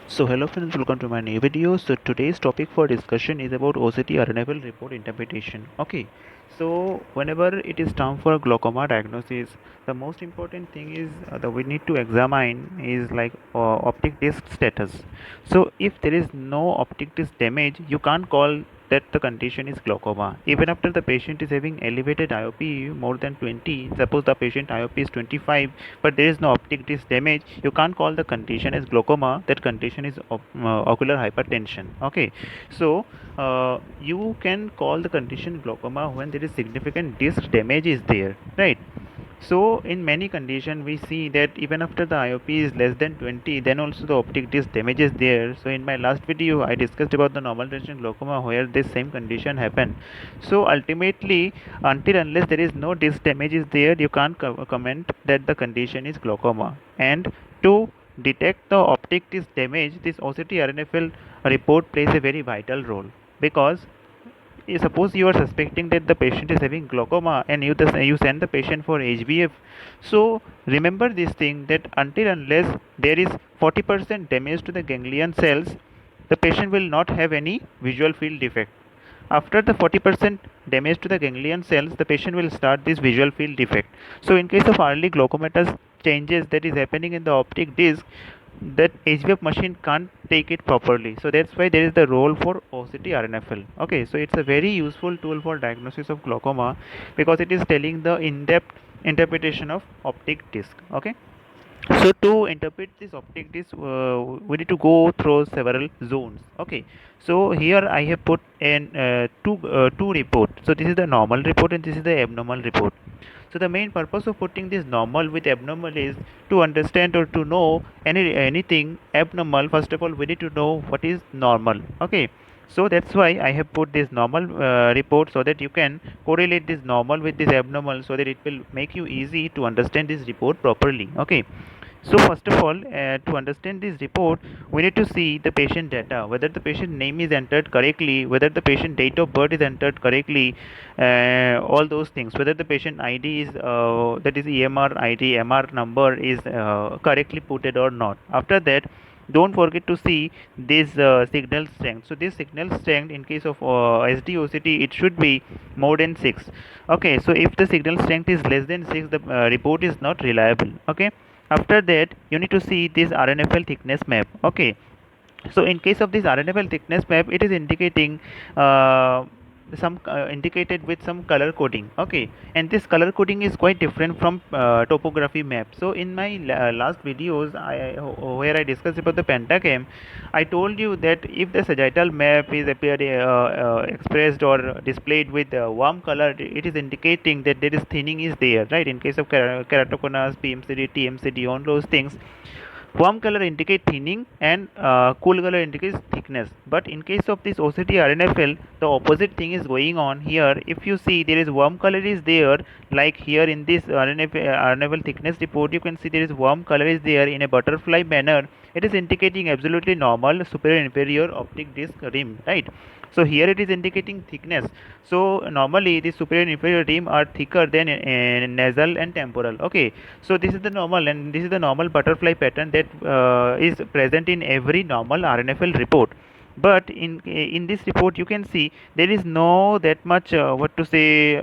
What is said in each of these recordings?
So hello friends, welcome to my new video. So today's topic for discussion is about OCT arrival report interpretation. Okay, so whenever it is time for glaucoma diagnosis, the most important thing is that we need to examine is like optic disc status. So if there is no optic disc damage, you can't call that the condition is glaucoma. Even after the patient is having elevated IOP more than 20, suppose the patient IOP is 25 but there is no optic disc damage, you can't call the condition as glaucoma. That condition is ocular hypertension. Okay, so you can call the condition glaucoma when there is significant disc damage is there, right? So in many conditions we see that even after the IOP is less than 20, then also the optic disc damage is there. So in my last video I discussed about the normal tension glaucoma where this same condition happen. So ultimately, until unless there is no disc damage is there, you can't comment that the condition is glaucoma. And to detect the optic disc damage, this OCT RNFL report plays a very vital role, because suppose you are suspecting that the patient is having glaucoma and you send the patient for HBF. So remember this thing, that until unless there is 40% damage to the ganglion cells, the patient will not have any visual field defect. After the 40% damage to the ganglion cells, the patient will start this visual field defect. So in case of early glaucomatous changes that is happening in the optic disc, that HVF machine can't take it properly. So that's why there is the role for OCT RNFL. Okay, so it's a very useful tool for diagnosis of glaucoma, because it is telling the in-depth interpretation of optic disc. Okay, so to interpret this optic disc, we need to go through several zones. Okay, so here I have put in two report. So this is the normal report and this is the abnormal report. So the main purpose of putting this normal with abnormal is to understand or to know anything abnormal. First of all, we need to know what is normal. Okay, so that's why I have put this normal report, so that you can correlate this normal with this abnormal, so that it will make you easy to understand this report properly. Okay, so first of all, to understand this report, we need to see the patient data, whether the patient name is entered correctly, whether the patient date of birth is entered correctly, all those things, whether the patient ID is that is EMR ID, MR number is correctly putted or not. After that, don't forget to see this signal strength. So this signal strength in case of SDOCT, it should be more than 6. Okay, so if the signal strength is less than 6, the report is not reliable. Okay, after that you need to see this RNFL thickness map. Okay, so in case of this RNFL thickness map, it is indicating some indicated with some color coding. Okay, and this color coding is quite different from topography map. So in my last videos where I discussed about the pentacam, I told you that if the sagittal map is appeared expressed or displayed with warm color, it is indicating that there is thinning is there, right? In case of keratoconus, PMCD, TMCD, all those things, warm color indicate thinning and cool color indicates thickness. But in case of this OCT RNFL, the opposite thing is going on here. If you see, there is warm color is there, like here in this RNFL thickness report, you can see there is warm color is there in a butterfly manner. It is indicating absolutely normal superior inferior optic disc rim, right? So here it is indicating thickness. So normally the superior and inferior rim are thicker than nasal and temporal. Okay, so this is the normal, and this is the normal butterfly pattern that is present in every normal RNFL report. But in this report you can see there is no that much what to say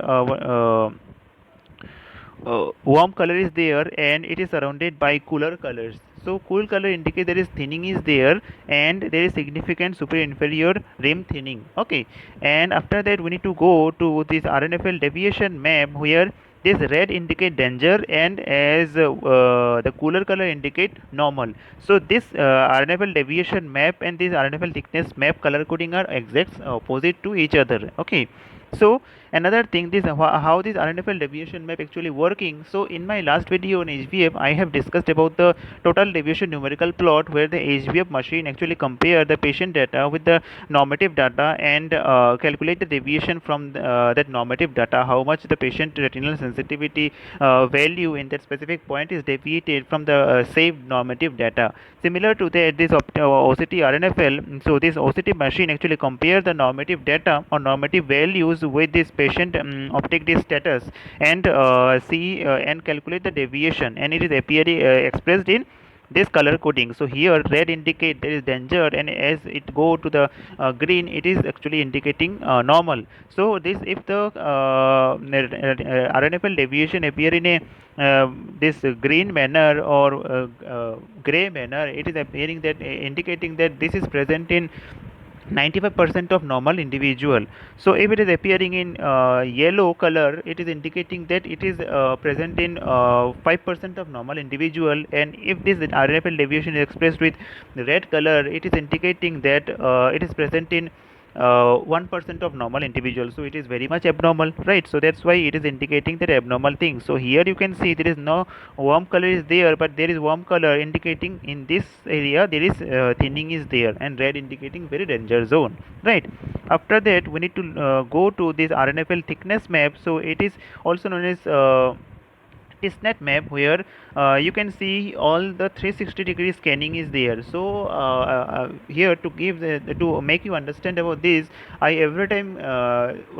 warm color is there, and it is surrounded by cooler colors. So cool color indicates there is thinning is there, and there is significant superior inferior rim thinning. Okay, and after that we need to go to this RNFL deviation map, where this red indicate danger, and as the cooler color indicate normal. So this RNFL deviation map and this RNFL thickness map color coding are exact opposite to each other. Okay, so another thing, this how this RNFL deviation map actually working. So in my last video on HVF, I have discussed about the total deviation numerical plot, where the HVF machine actually compare the patient data with the normative data and calculate the deviation from that normative data, how much the patient retinal sensitivity value in that specific point is deviated from the saved normative data. Similar to that, this OCT RNFL, so this OCT machine actually compare the normative data or normative values with this patient optic disc status, and see and calculate the deviation, and it is appearing expressed in this color coding. So here red indicate there is danger, and as it go to the green, it is actually indicating normal. So this, if the RNFL deviation appear in a this green manner or gray manner, it is appearing that indicating that this is present in 95% of normal individual. So if it is appearing in yellow color, it is indicating that it is present in 5% of normal individual. And if this RNFL deviation is expressed with red color, it is indicating that it is present in 1% of normal individuals. So it is very much abnormal, right? So that's why it is indicating that abnormal thing. So here you can see there is no warm color is there, but there is warm color indicating in this area there is thinning is there, and red indicating very danger zone, right? After that, we need to go to this RNFL thickness map. So it is also known as TISNet map, where you can see all the 360-degree scanning is there. So here to give to make you understand about this, I every time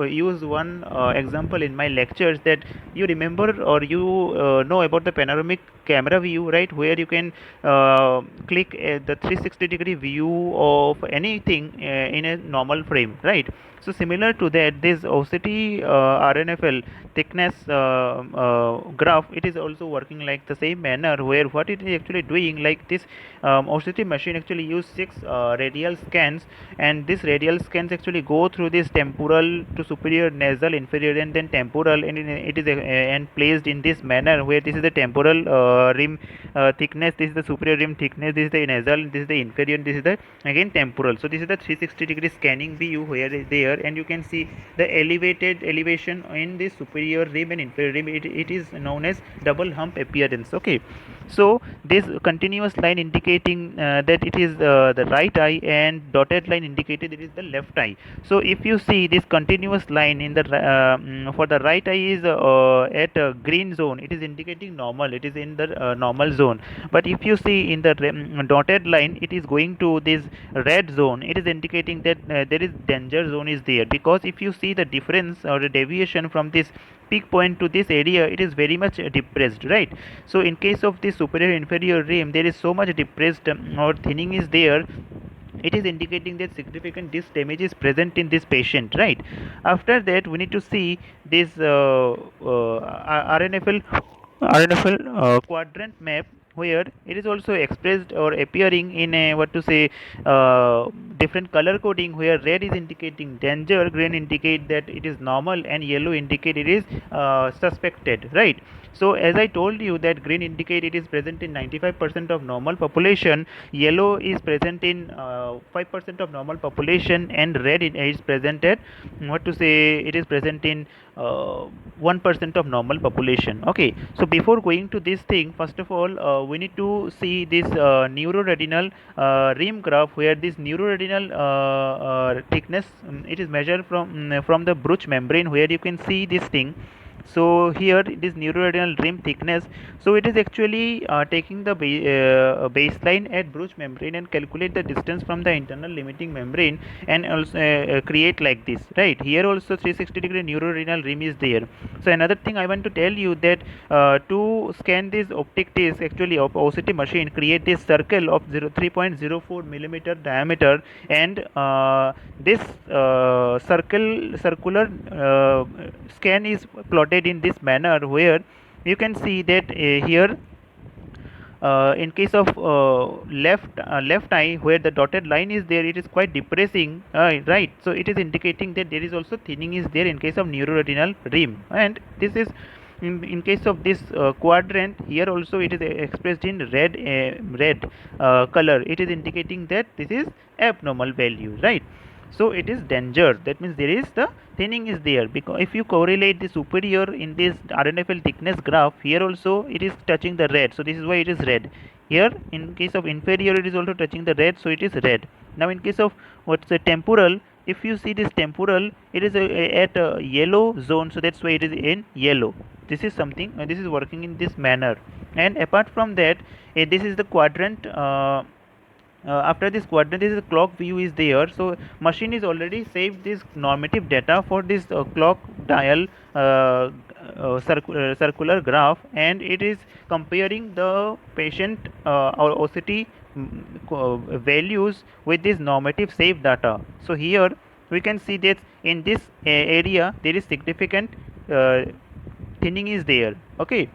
use one example in my lectures, that you remember or you know about the panoramic camera view, right, where you can click the 360-degree view of anything in a normal frame, right? So similar to that, this OCT RNFL thickness graph, it is also working like the same manner, where what it is actually doing, like this OCT machine actually use 6 radial scans, and this radial scans actually go through this temporal to superior, nasal, inferior, and then temporal, and it is and placed in this manner, where this is the temporal rim thickness, this is the superior rim thickness, this is the nasal, this is the inferior, this is the again temporal. So this is the 360-degree scanning view where is there, and you can see the elevation in the superior rim and inferior rim. It is known as double hump appearance. Okay, so this continuous line indicating that it is the right eye, and dotted line indicated it is the left eye. So if you see this continuous line in the for the right eye is at green zone, it is indicating normal, it is in the normal zone. But if you see in the dotted line, it is going to this red zone, it is indicating that there is danger zone is there. Because if you see the difference or the deviation from this peak point to this area, it is very much depressed, right? So in case of this superior inferior rim, there is so much depressed or thinning is there, it is indicating that significant disc damage is present in this patient, right? After that, we need to see this RNFL quadrant map, where it is also expressed or appearing in a what to say different color coding, where red is indicating danger, green indicate that it is normal, and yellow indicate it is suspected, right? So as I told you that green indicate it is present in 95% of normal population, yellow is present in 5% of normal population, and red is present at what to say it is present in 1% of normal population. Okay, so before going to this thing, first of all we need to see this neuroretinal rim graph, where this neuroretinal thickness, it is measured from the Bruch membrane, where you can see this thing. So here it is neuroretinal rim thickness. So it is actually taking the baseline at Bruch membrane and calculate the distance from the internal limiting membrane, and also create like this, right? Here also 360-degree neuroretinal rim is there. So another thing I want to tell you, that to scan this optic disc, actually of OCT machine create this circle of 3.04 millimeter diameter, and this circular scan is plotted in this manner, where you can see that here in case of left eye, where the dotted line is there, it is quite depressing, right? So it is indicating that there is also thinning is there in case of neuroretinal rim. And this is in case of this quadrant, here also it is expressed in red color. It is indicating that this is abnormal value, right? So it is danger, that means there is the thinning is there. Because if you correlate the superior in this RNFL thickness graph, here also it is touching the red, so this is why it is red. Here in case of inferior, it is also touching the red, so it is red. Now in case of what's the temporal, if you see this temporal, it is at a yellow zone, so that's why it is in yellow. This is something this is working in this manner. And apart from that, this is the quadrant after this quadrant, this is clock view is there, so machine is already saved this normative data for this clock dial circular graph, and it is comparing the patient or OCT values with this normative saved data. So here we can see that in this area there is significant uh, thinning is there. Okay,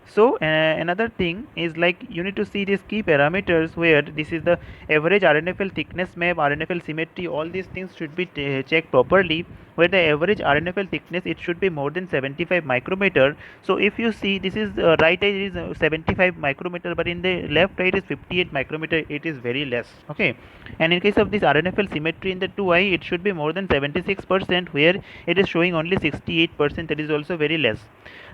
so another thing is like you need to see these key parameters where this is the average RNFL thickness map, RNFL symmetry, all these things should be checked properly. Where the average RNFL thickness, it should be more than 75 micrometer. So if you see, this is right eye is 75 micrometer, but in the left eye it is 58 micrometer, it is very less. Okay, and in case of this RNFL symmetry in the two eye, it should be more than 76%, where it is showing only 68%, that is also very less.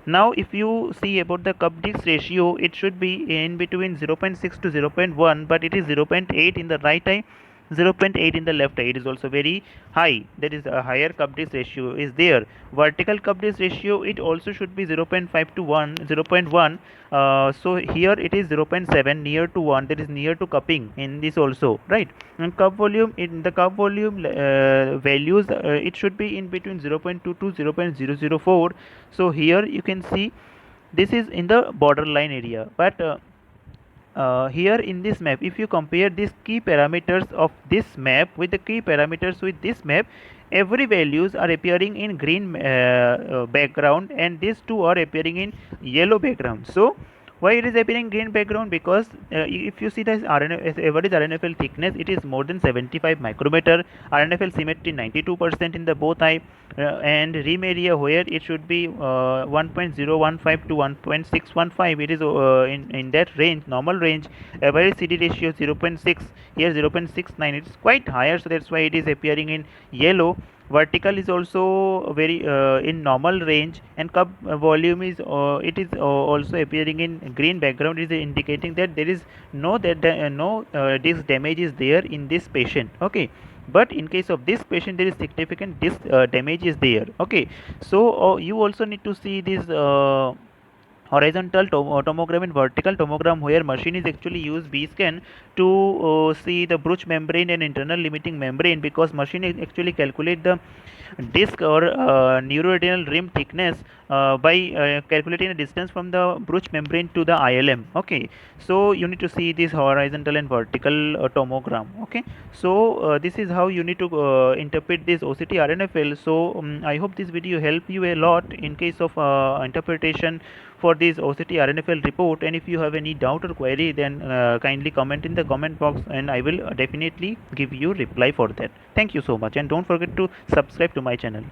Now if you see about the cup disc ratio, it should be in between 0.6 to 0.1, but it is 0.8 in the right eye, 0.8 in the left eye. It is also very high, that is a higher cup disc ratio is there. Vertical cup disc ratio, it also should be 0.5 to 1, 0.1. So here it is 0.7, near to 1, that is near to cupping in this also, right? And cup volume, in the cup volume values, it should be in between 0.2 to 0.004. So here you can see this is in the borderline area, but here in this map, if you compare these key parameters of this map with the key parameters with this map, every values are appearing in green background, and these two are appearing in yellow background. So why it is appearing green background? Because if you see this average RNFL thickness, it is more than 75 micrometer, RNFL symmetry 92% in the both eye, and rim area where it should be 1.015 to 1.615, it is in that range, normal range. Average CD ratio 0.6, here 0.69, it's quite higher, so that's why it is appearing in yellow. Vertical is also very in normal range, and cup volume is it is also appearing in green background, is indicating that there is no disc damage is there in this patient. Okay, but in case of this patient there is significant disc damage is there. Okay, so you also need to see this horizontal tomogram and vertical tomogram, where machine is actually use B scan to see the Bruch membrane and internal limiting membrane, because machine is actually calculate the disc or neuroretinal rim thickness by calculating the distance from the Bruch membrane to the ILM. Okay, so you need to see this horizontal and vertical tomogram. Okay, so this is how you need to interpret this OCT RNFL. So I hope this video help you a lot in case of interpretation for this OCT RNFL report. And if you have any doubt or query, then kindly comment in the comment box, and I will definitely give you reply for that. Thank you so much, and don't forget to subscribe to my channel.